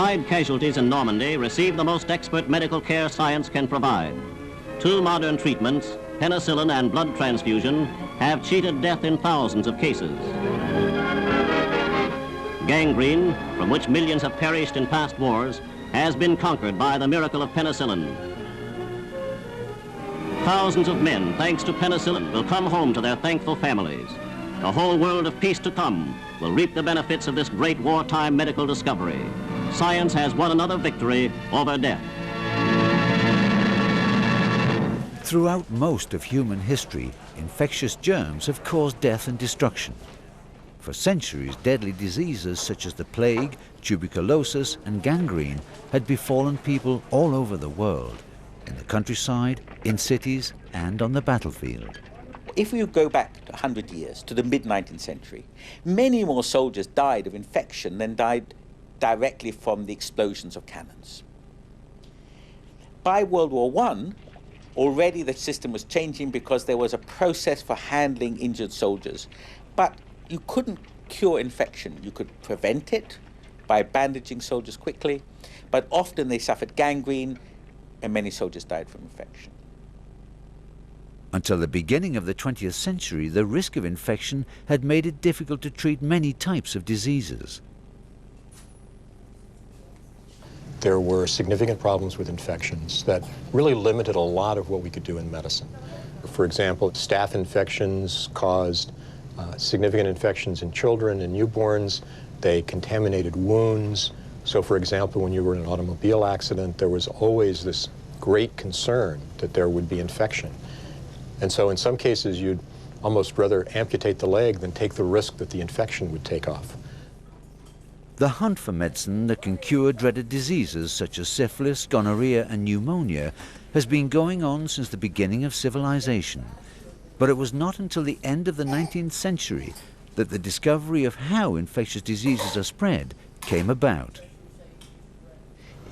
Allied casualties in Normandy received the most expert medical care science can provide. 2 modern treatments, penicillin and blood transfusion, have cheated death in thousands of cases. Gangrene, from which millions have perished in past wars, has been conquered by the miracle of penicillin. Thousands of men, thanks to penicillin, will come home to their thankful families. The whole world of peace to come will reap the benefits of this great wartime medical discovery. Science has won another victory over death. Throughout most of human history, infectious germs have caused death and destruction. For centuries, deadly diseases such as the plague, tuberculosis and gangrene had befallen people all over the world, in the countryside, in cities and on the battlefield. If we go back 100 years to the mid-19th century, many more soldiers died of infection than died directly from the explosions of cannons. By World War I, already the system was changing because there was a process for handling injured soldiers. But you couldn't cure infection. You could prevent it by bandaging soldiers quickly, but often they suffered gangrene and many soldiers died from infection. Until the beginning of the 20th century, the risk of infection had made it difficult to treat many types of diseases. There were significant problems with infections that really limited a lot of what we could do in medicine. For example, staph infections caused significant infections in children and newborns. They contaminated wounds. So, for example, when you were in an automobile accident, there was always this great concern that there would be infection. And so in some cases, you'd almost rather amputate the leg than take the risk that the infection would take off. The hunt for medicine that can cure dreaded diseases such as syphilis, gonorrhea and pneumonia has been going on since the beginning of civilization. But it was not until the end of the 19th century that the discovery of how infectious diseases are spread came about.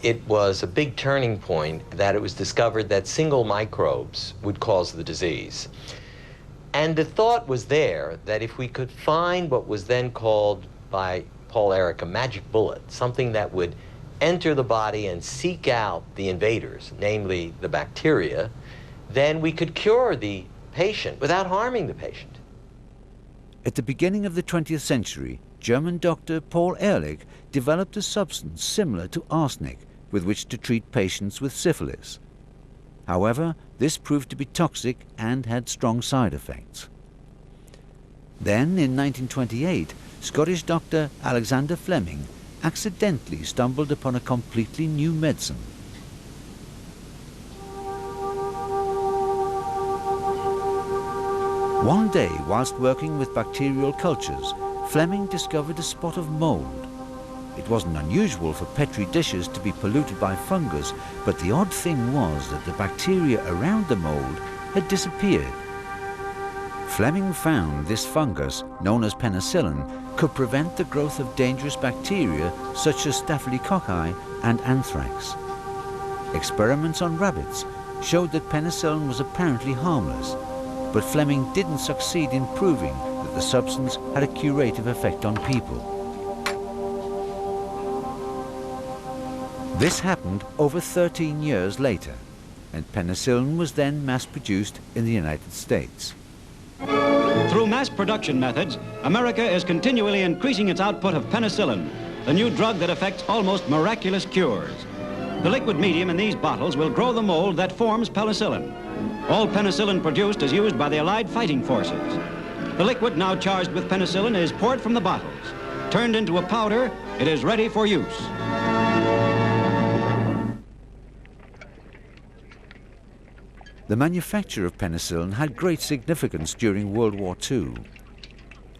It was a big turning point that it was discovered that single microbes would cause the disease. And the thought was there that if we could find what was then called by Paul Ehrlich a magic bullet, something that would enter the body and seek out the invaders, namely the bacteria, then we could cure the patient without harming the patient. At the beginning of the 20th century, German doctor Paul Ehrlich developed a substance similar to arsenic with which to treat patients with syphilis. However, this proved to be toxic and had strong side effects. Then, in 1928, Scottish doctor Alexander Fleming accidentally stumbled upon a completely new medicine. One day, whilst working with bacterial cultures, Fleming discovered a spot of mold. It wasn't unusual for Petri dishes to be polluted by fungus, but the odd thing was that the bacteria around the mold had disappeared. Fleming found this fungus, known as penicillin, could prevent the growth of dangerous bacteria such as staphylococci and anthrax. Experiments on rabbits showed that penicillin was apparently harmless, but Fleming didn't succeed in proving that the substance had a curative effect on people. This happened over 13 years later, and penicillin was then mass-produced in the United States. Through mass production methods, America is continually increasing its output of penicillin, the new drug that effects almost miraculous cures. The liquid medium in these bottles will grow the mold that forms penicillin. All penicillin produced is used by the Allied fighting forces. The liquid now charged with penicillin is poured from the bottles. Turned into a powder, it is ready for use. The manufacture of penicillin had great significance during World War II.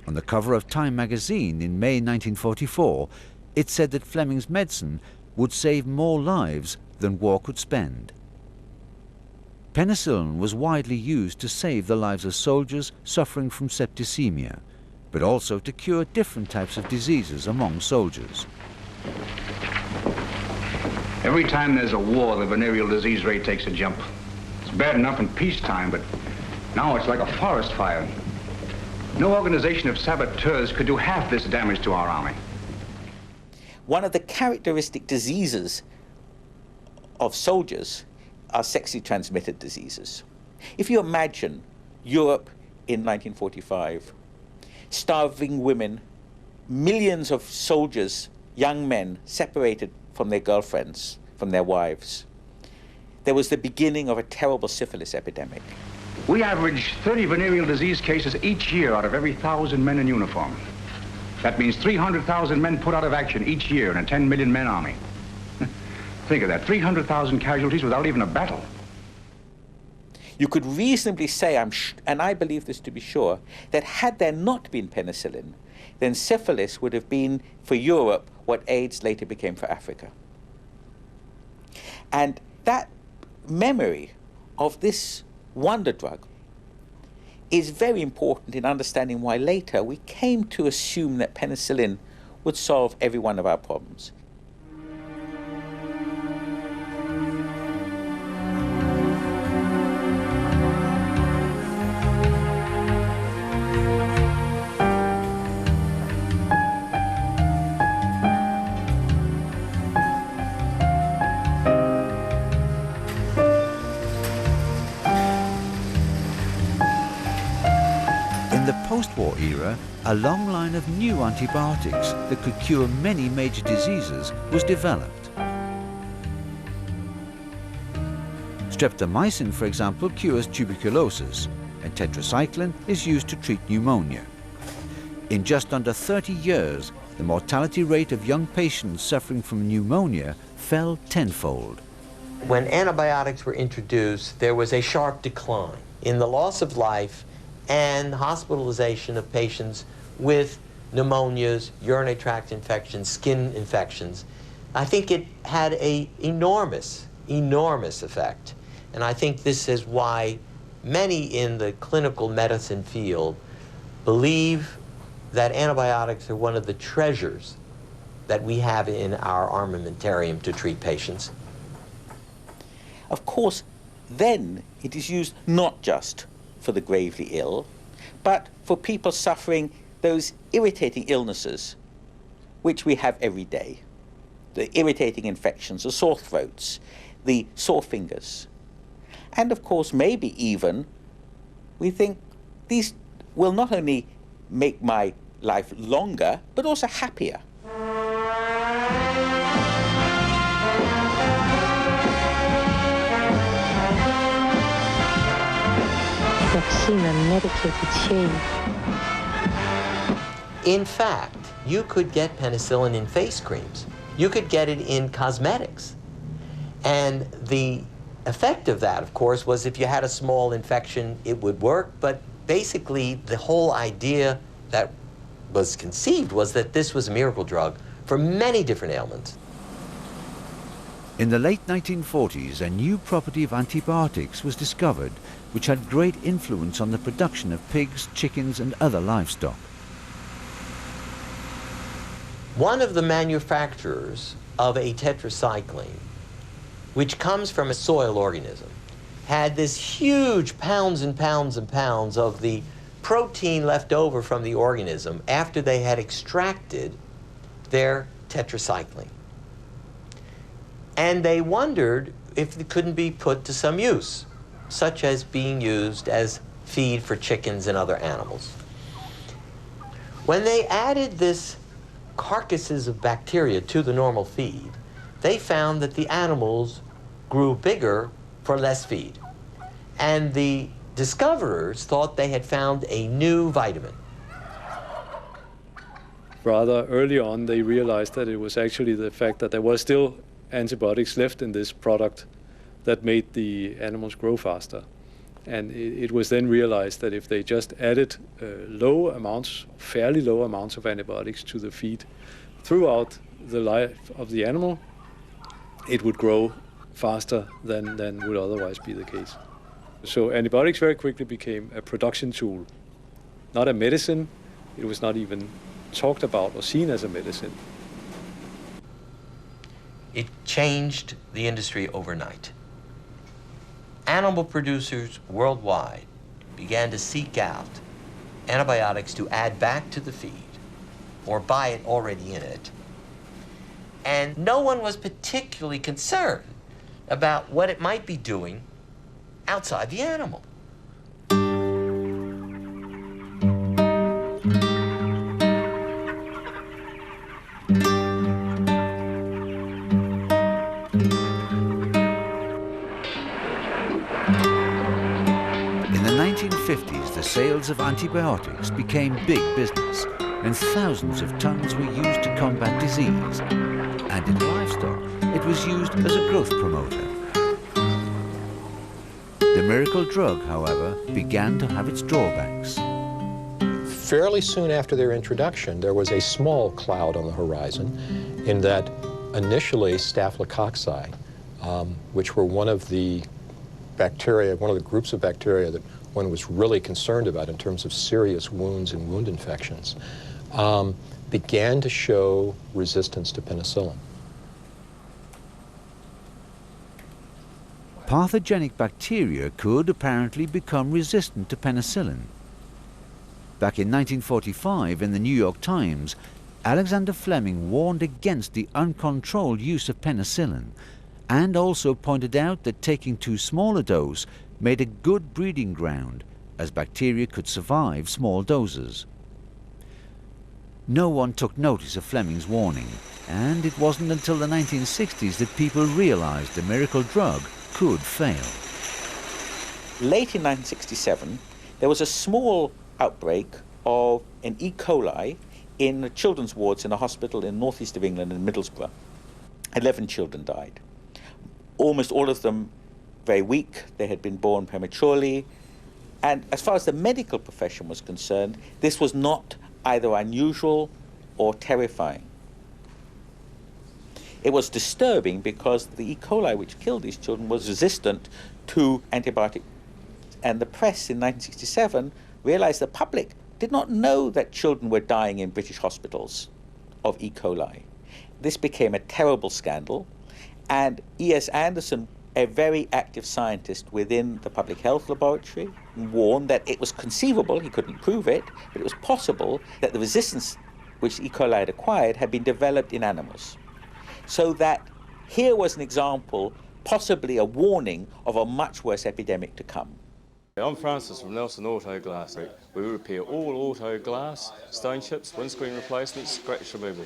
On the cover of Time magazine in May 1944, it said that Fleming's medicine would save more lives than war could spend. Penicillin was widely used to save the lives of soldiers suffering from septicemia, but also to cure different types of diseases among soldiers. Every time there's a war, the venereal disease rate takes a jump. It's bad enough in peacetime, but now it's like a forest fire. No organization of saboteurs could do half this damage to our army. one of the characteristic diseases of soldiers are sexually transmitted diseases. If you imagine Europe in 1945, starving women, millions of soldiers, young men, separated from their girlfriends, from their wives, there was the beginning of a terrible syphilis epidemic. We average 30 venereal disease cases each year out of every 1,000 men in uniform. That means 300,000 men put out of action each year in a 10 million men army. Think of that, 300,000 casualties without even a battle. You could reasonably say, and I believe this to be sure, that had there not been penicillin, then syphilis would have been for Europe what AIDS later became for Africa. And that memory of this wonder drug is very important in understanding why later we came to assume that penicillin would solve every one of our problems. In the post-war era, a long line of new antibiotics that could cure many major diseases was developed. Streptomycin, for example, cures tuberculosis, and tetracycline is used to treat pneumonia. In just under 30 years, the mortality rate of young patients suffering from pneumonia fell tenfold. When antibiotics were introduced, there was a sharp decline in the loss of life and hospitalization of patients with pneumonias, urinary tract infections, skin infections. I think it had an enormous effect. And I think this is why many in the clinical medicine field believe that antibiotics are one of the treasures that we have in our armamentarium to treat patients. Of course, then it is used not just for the gravely ill, but for people suffering those irritating illnesses which we have every day. The irritating infections, the sore throats, the sore fingers. And of course, maybe even, we think these will not only make my life longer, but also happier. In fact, you could get penicillin in face creams. You could get it in cosmetics. And the effect of that, of course, was if you had a small infection, it would work. But basically, the whole idea that was conceived was that this was a miracle drug for many different ailments. In the late 1940s, a new property of antibiotics was discovered which had great influence on the production of pigs, chickens, and other livestock. One of the manufacturers of a tetracycline, which comes from a soil organism, had this huge pounds and pounds and pounds of the protein left over from the organism after they had extracted their tetracycline. And they wondered if it couldn't be put to some use, such as being used as feed for chickens and other animals. When they added this carcasses of bacteria to the normal feed, they found that the animals grew bigger for less feed. And the discoverers thought they had found a new vitamin. Rather early on, they realized that it was actually the fact that there was still antibiotics left in this product that made the animals grow faster. And it was then realized that if they just added low amounts, fairly low amounts of antibiotics to the feed throughout the life of the animal, it would grow faster than would otherwise be the case. So antibiotics very quickly became a production tool, not a medicine. It was not even talked about or seen as a medicine. It changed the industry overnight. Animal producers worldwide began to seek out antibiotics to add back to the feed or buy it already in it. and no one was particularly concerned about what it might be doing outside the animal. In the 1950s, the sales of antibiotics became big business, and thousands of tons were used to combat disease. And in livestock, it was used as a growth promoter. The miracle drug, however, began to have its drawbacks. Fairly soon after their introduction, there was a small cloud on the horizon in that initially staphylococci, which were one of the bacteria, one of the groups of bacteria that one was really concerned about in terms of serious wounds and wound infections, began to show resistance to penicillin. Pathogenic bacteria could apparently become resistant to penicillin. Back in 1945, in the New York Times, Alexander Fleming warned against the uncontrolled use of penicillin, and also pointed out that taking too small a dose made a good breeding ground, as bacteria could survive small doses. No one took notice of Fleming's warning, and it wasn't until the 1960s that people realized the miracle drug could fail. Late in 1967, there was a small outbreak of an E. coli in the children's wards in a hospital in northeast of England in Middlesbrough. 11 children died. Almost all of them very weak. They had been born prematurely. And as far as the medical profession was concerned, this was not either unusual or terrifying. It was disturbing because the E. coli which killed these children was resistant to antibiotics. And the press in 1967 realized the public did not know that children were dying in British hospitals of E. coli. This became a terrible scandal, and E.S. Anderson, a very active scientist within the public health laboratory, warned that it was conceivable, he couldn't prove it, but it was possible that the resistance which E. coli had acquired had been developed in animals. So that here was an example, possibly a warning of a much worse epidemic to come. I'm Francis from Nelson Auto Glass. We repair all auto glass, stone chips, windscreen replacements, scratch removal.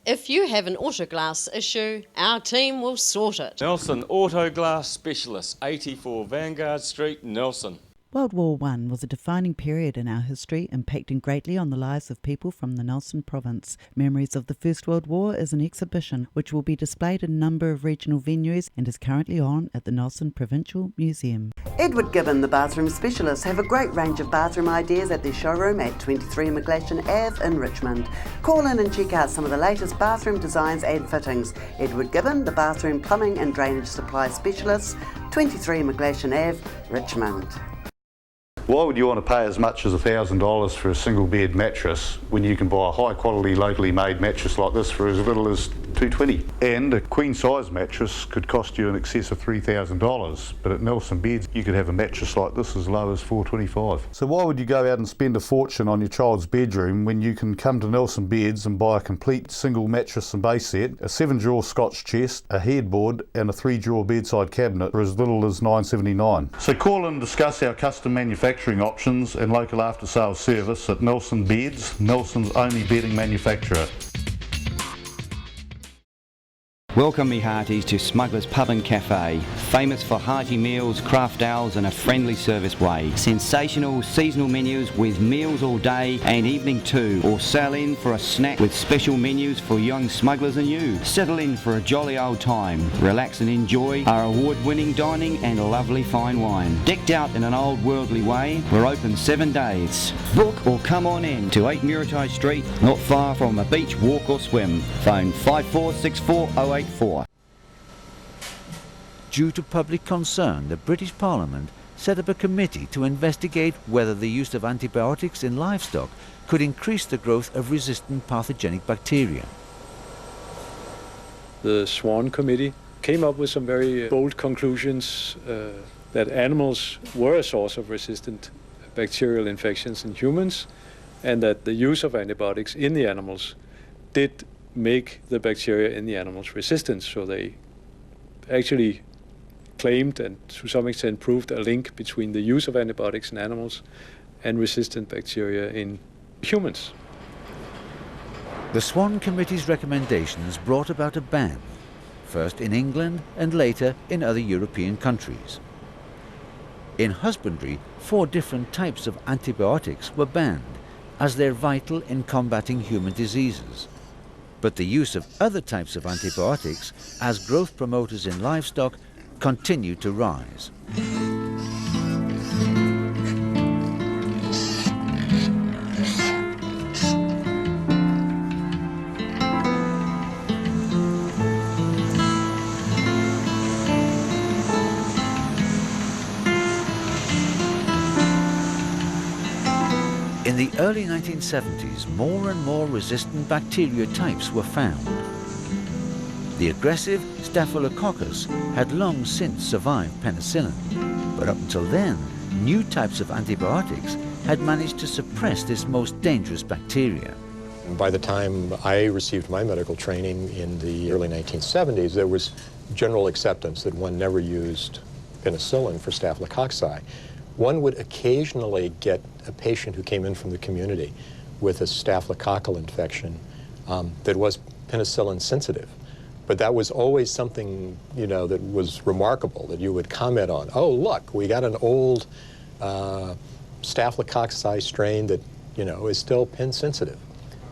If you have an auto glass issue, our team will sort it. Nelson Auto Glass Specialist, 84 Vanguard Street, Nelson. World War I was a defining period in our history, impacting greatly on the lives of people from the Nelson province. Memories of the First World War is an exhibition which will be displayed in a number of regional venues and is currently on at the Nelson Provincial Museum. Edward Gibbon, the bathroom specialists, have a great range of bathroom ideas at their showroom at 23 McGlashan Ave in Richmond. Call in and check out some of the latest bathroom designs and fittings. Edward Gibbon, the bathroom plumbing and drainage supply specialists, 23 McGlashan Ave, Richmond. Why would you want to pay as much as $1,000 for a single bed mattress when you can buy a high quality locally made mattress like this for as little as $220? And a queen size mattress could cost you in excess of $3,000, but at Nelson Beds you could have a mattress like this as low as $425. So why would you go out and spend a fortune on your child's bedroom when you can come to Nelson Beds and buy a complete single mattress and base set, a 7-drawer Scotch chest, a headboard and a 3-drawer bedside cabinet for as little as $979. So call and discuss our custom manufacturing options and local after sales service at Nelson Beds, Nelson's only bedding manufacturer. Welcome me hearties to Smuggler's Pub and Cafe, famous for hearty meals, craft ales and a friendly service way. Sensational seasonal menus with meals all day and evening too, or sail in for a snack with special menus for young smugglers and you. Settle in for a jolly old time, relax and enjoy our award-winning dining and lovely fine wine. Decked out in an old worldly way, we're open 7 days. Book or come on in to 8 Muritai Street, not far from a beach walk or swim. Phone 546408. Due to public concern, the British Parliament set up a committee to investigate whether the use of antibiotics in livestock could increase the growth of resistant pathogenic bacteria. The Swan Committee came up with some very bold conclusions that animals were a source of resistant bacterial infections in humans, and that the use of antibiotics in the animals did make the bacteria in the animals resistant. So they actually claimed and to some extent proved a link between the use of antibiotics in animals and resistant bacteria in humans. The Swan Committee's recommendations brought about a ban, first in England and later in other European countries. In husbandry, 4 different types of antibiotics were banned, as they're vital in combating human diseases. But the use of other types of antibiotics as growth promoters in livestock continued to rise. In the early 1970s, more and more resistant bacteria types were found. The aggressive Staphylococcus had long since survived penicillin, but up until then, new types of antibiotics had managed to suppress this most dangerous bacteria. By the time I received my medical training in the early 1970s, there was general acceptance that one never used penicillin for staphylococci. One would occasionally get a patient who came in from the community with a staphylococcal infection that was penicillin sensitive. But that was always something, you know, that was remarkable, that you would comment on. Oh, look, we got an old staphylococci strain that, you know, is still pen sensitive.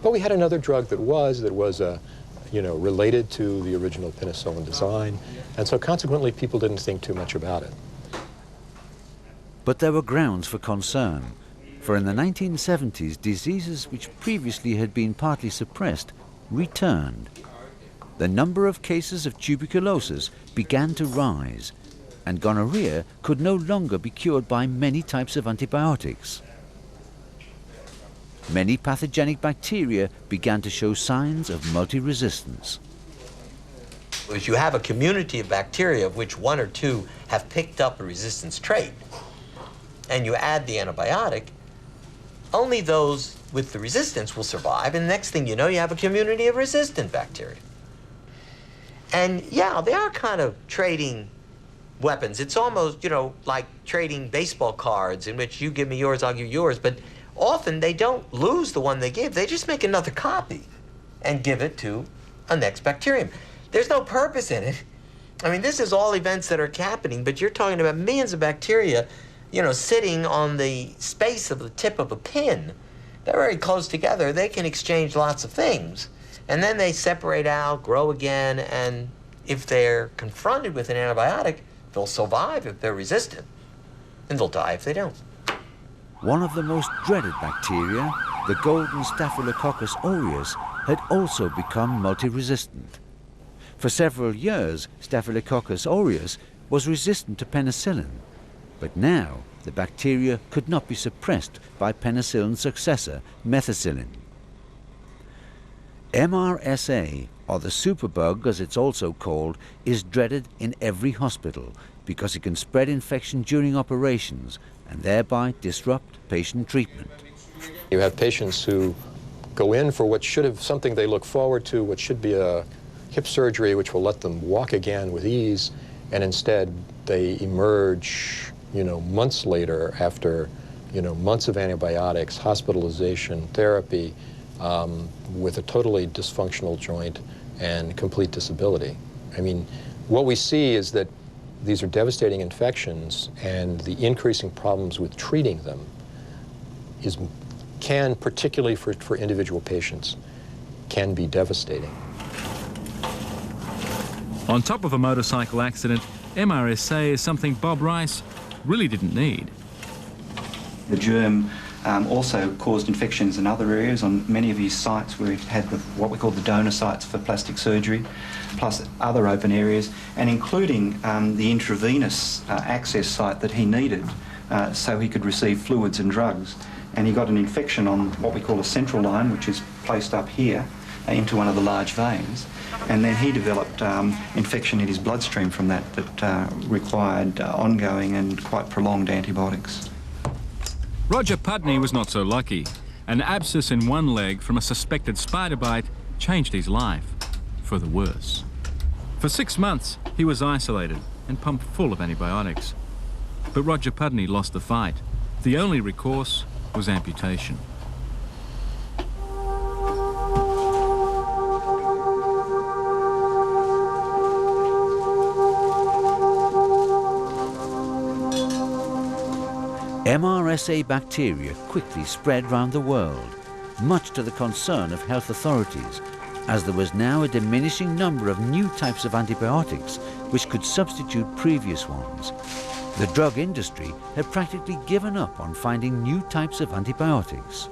But we had another drug that was you know, related to the original penicillin design. And so consequently, people didn't think too much about it. But there were grounds for concern, for in the 1970s, diseases which previously had been partly suppressed returned. The number of cases of tuberculosis began to rise, and gonorrhea could no longer be cured by many types of antibiotics. Many pathogenic bacteria began to show signs of multi-resistance. If you have a community of bacteria of which 1 or 2 have picked up a resistance trait, and you add the antibiotic, only those with the resistance will survive, and the next thing you know, you have a community of resistant bacteria. And yeah, they are kind of trading weapons. It's almost, you know, like trading baseball cards in which you give me yours, I'll give you yours, but often they don't lose the one they give, they just make another copy and give it to a next bacterium. There's no purpose in it. I mean, this is all events that are happening, but you're talking about millions of bacteria, you know, sitting on the space of the tip of a pin. They're very close together. They can exchange lots of things. And then they separate out, grow again, and if they're confronted with an antibiotic, they'll survive if they're resistant, and they'll die if they don't. One of the most dreaded bacteria, the golden Staphylococcus aureus, had also become multi-resistant. For several years, Staphylococcus aureus was resistant to penicillin, but now the bacteria could not be suppressed by penicillin's successor, methicillin. MRSA, or the superbug as it's also called, is dreaded in every hospital because it can spread infection during operations and thereby disrupt patient treatment. You have patients who go in for what should have something they look forward to, what should be a hip surgery which will let them walk again with ease, and instead they emerge, you know, months later after, you know, months of antibiotics, hospitalization, therapy, with a totally dysfunctional joint and complete disability. I mean, what we see is that these are devastating infections, and the increasing problems with treating them can, particularly for individual patients, can be devastating. On top of a motorcycle accident, MRSA is something Bob Rice really didn't need. The germ also caused infections in other areas. On many of his sites where he had what we call the donor sites for plastic surgery, plus other open areas, and including the intravenous access site that he needed so he could receive fluids and drugs. And he got an infection on what we call a central line, which is placed up here into one of the large veins. And then he developed infection in his bloodstream from that required ongoing and quite prolonged antibiotics. Roger Pudney was not so lucky. An abscess in one leg from a suspected spider bite changed his life for the worse. For 6 months, he was isolated and pumped full of antibiotics. But Roger Pudney lost the fight. The only recourse was amputation. MRSA bacteria quickly spread round the world, much to the concern of health authorities, as there was now a diminishing number of new types of antibiotics which could substitute previous ones. The drug industry had practically given up on finding new types of antibiotics.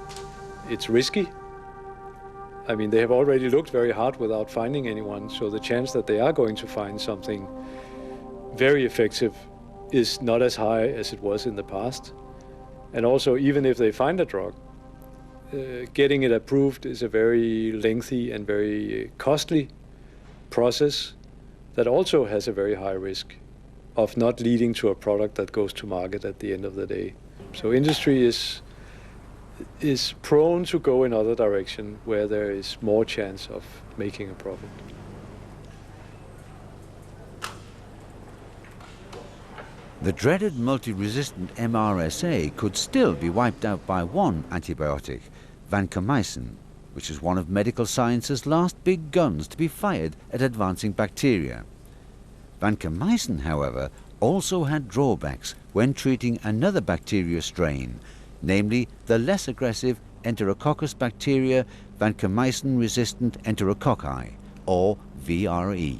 It's risky. I mean, they have already looked very hard without finding anyone, so the chance that they are going to find something very effective is not as high as it was in the past. And also, even if they find a drug, getting it approved is a very lengthy and very costly process that also has a very high risk of not leading to a product that goes to market at the end of the day. So industry is prone to go in other direction where there is more chance of making a profit. The dreaded multi-resistant MRSA could still be wiped out by one antibiotic, vancomycin, which is one of medical science's last big guns to be fired at advancing bacteria. Vancomycin, however, also had drawbacks when treating another bacteria strain, namely the less aggressive Enterococcus bacteria vancomycin-resistant enterococci, or VRE.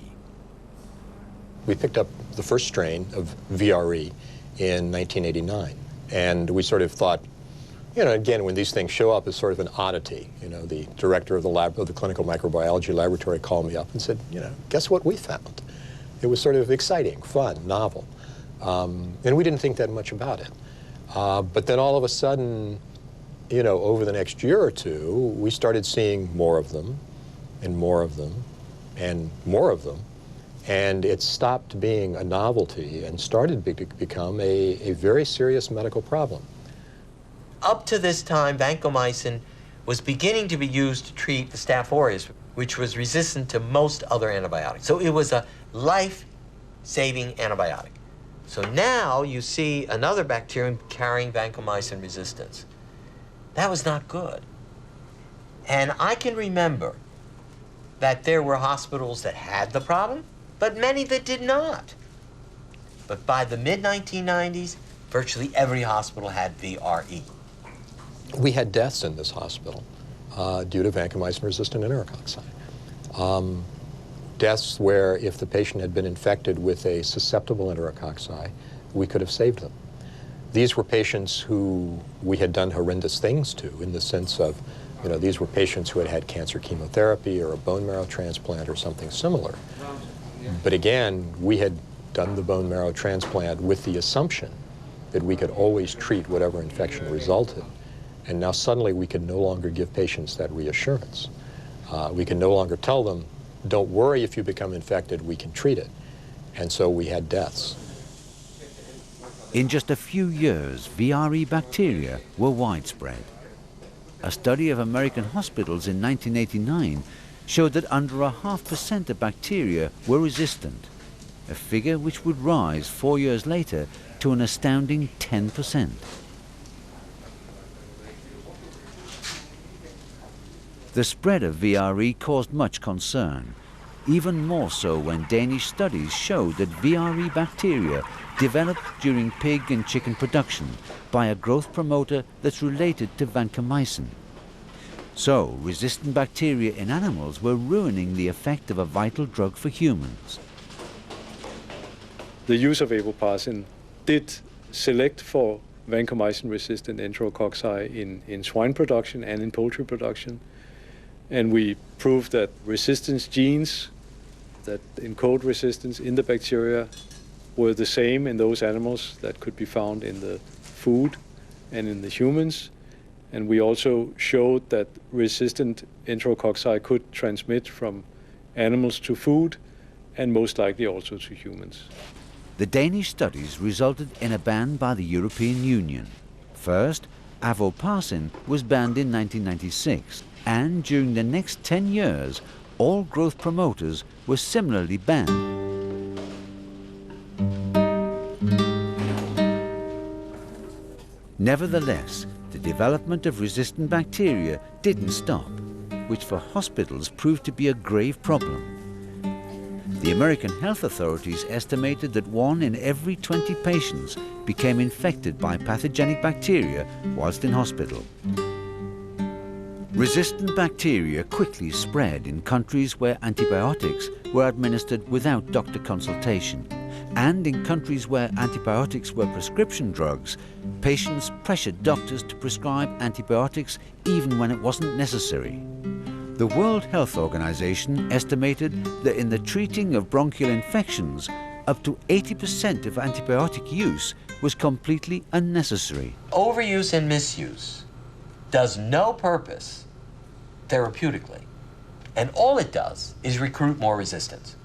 We picked up the first strain of VRE in 1989, and we sort of thought, you know, again, when these things show up as sort of an oddity, you know, the director of the clinical microbiology laboratory called me up and said, you know, guess what we found? It was sort of exciting, fun, novel, and we didn't think that much about it. But then all of a sudden, you know, over the next year or two, we started seeing more of them, and more of them, and more of them. And it stopped being a novelty and started to become a very serious medical problem. Up to this time, vancomycin was beginning to be used to treat the Staph aureus, which was resistant to most other antibiotics. So it was a life-saving antibiotic. So now you see another bacterium carrying vancomycin resistance. That was not good. And I can remember that there were hospitals that had the problem, but many that did not. But by the mid-1990s, virtually every hospital had VRE. We had deaths in this hospital due to vancomycin-resistant enterococci. Deaths where if the patient had been infected with a susceptible enterococci, we could have saved them. These were patients who we had done horrendous things to, in the sense of, you know, these were patients who had had cancer chemotherapy or a bone marrow transplant or something similar. But again, we had done the bone marrow transplant with the assumption that we could always treat whatever infection resulted. And now suddenly we could no longer give patients that reassurance. We can no longer tell them, don't worry if you become infected, we can treat it. And so we had deaths. In just a few years, VRE bacteria were widespread. A study of American hospitals in 1989 showed that under 0.5% of bacteria were resistant, a figure which would rise 4 years later to an astounding 10%. The spread of VRE caused much concern, even more so when Danish studies showed that VRE bacteria developed during pig and chicken production by a growth promoter that's related to vancomycin. So, resistant bacteria in animals were ruining the effect of a vital drug for humans. The use of evoparsin did select for vancomycin-resistant enterococci in swine production and in poultry production. And we proved that resistance genes that encode resistance in the bacteria were the same in those animals that could be found in the food and in the humans. And we also showed that resistant enterococci could transmit from animals to food and most likely also to humans. The Danish studies resulted in a ban by the European Union. First, avoparcin was banned in 1996, and during the next 10 years, all growth promoters were similarly banned. Nevertheless, the development of resistant bacteria didn't stop, which for hospitals proved to be a grave problem. The American health authorities estimated that 1 in every 20 patients became infected by pathogenic bacteria whilst in hospital. Resistant bacteria quickly spread in countries where antibiotics were administered without doctor consultation, and in countries where antibiotics were prescription drugs, patients pressured doctors to prescribe antibiotics even when it wasn't necessary. The World Health Organization estimated that in the treating of bronchial infections, up to 80% of antibiotic use was completely unnecessary. Overuse and misuse does no purpose therapeutically, and all it does is recruit more resistance.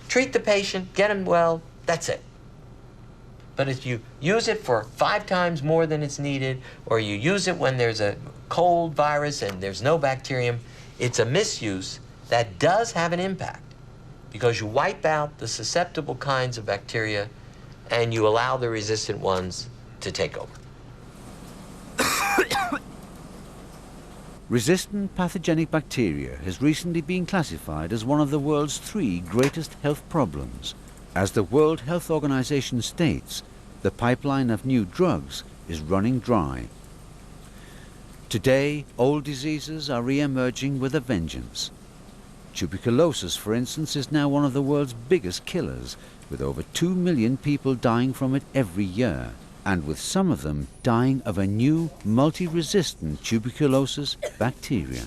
Treat the patient, get him well, that's it. But if you use it for 5 times more than it's needed, or you use it when there's a cold virus and there's no bacterium, it's a misuse that does have an impact, because you wipe out the susceptible kinds of bacteria and you allow the resistant ones to take over. Resistant pathogenic bacteria has recently been classified as one of the world's 3 greatest health problems. As the World Health Organization states, the pipeline of new drugs is running dry. Today, old diseases are re-emerging with a vengeance. Tuberculosis, for instance, is now one of the world's biggest killers, with over 2 million people dying from it every year, and with some of them dying of a new multi-resistant tuberculosis bacteria.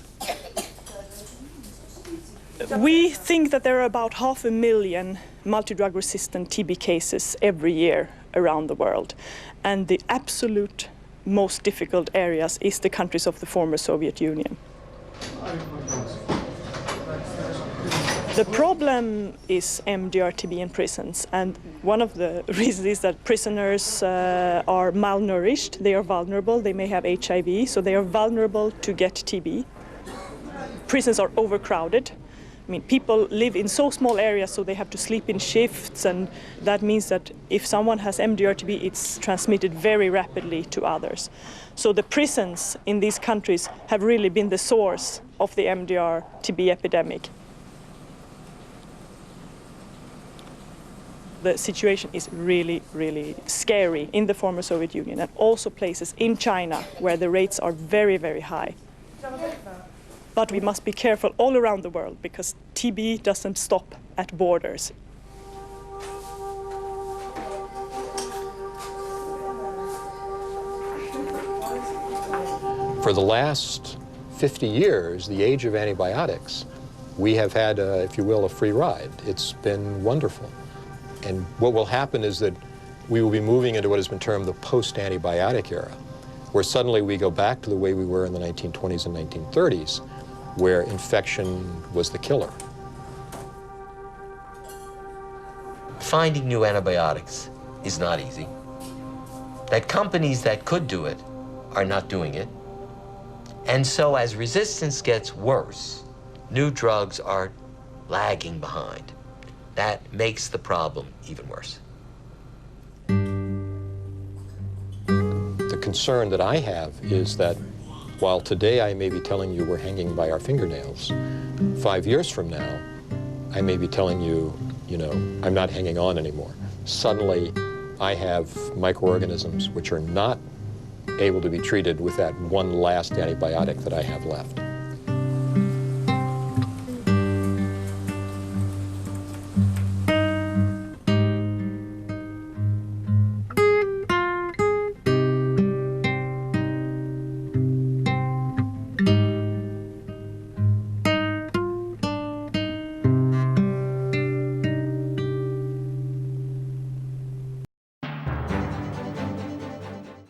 We think that there are about 500,000 multi-drug resistant TB cases every year around the world, and the absolute most difficult areas is the countries of the former Soviet Union. The problem is MDR-TB in prisons, and one of the reasons is that prisoners are malnourished, they are vulnerable, they may have HIV, so they are vulnerable to get TB. Prisons are overcrowded. I mean, people live in so small areas, so they have to sleep in shifts, and that means that if someone has MDR-TB, it's transmitted very rapidly to others. So the prisons in these countries have really been the source of the MDR-TB epidemic. The situation is really, really scary in the former Soviet Union, and also places in China where the rates are very, very high. But we must be careful all around the world, because TB doesn't stop at borders. For the last 50 years, the age of antibiotics, we have had, if you will, a free ride. It's been wonderful. And what will happen is that we will be moving into what has been termed the post-antibiotic era, where suddenly we go back to the way we were in the 1920s and 1930s, where infection was the killer. Finding new antibiotics is not easy. That companies that could do it are not doing it. And so as resistance gets worse, new drugs are lagging behind. That makes the problem even worse. The concern that I have is that while today I may be telling you we're hanging by our fingernails, 5 years from now, I may be telling you, I'm not hanging on anymore. Suddenly, I have microorganisms which are not able to be treated with that one last antibiotic that I have left.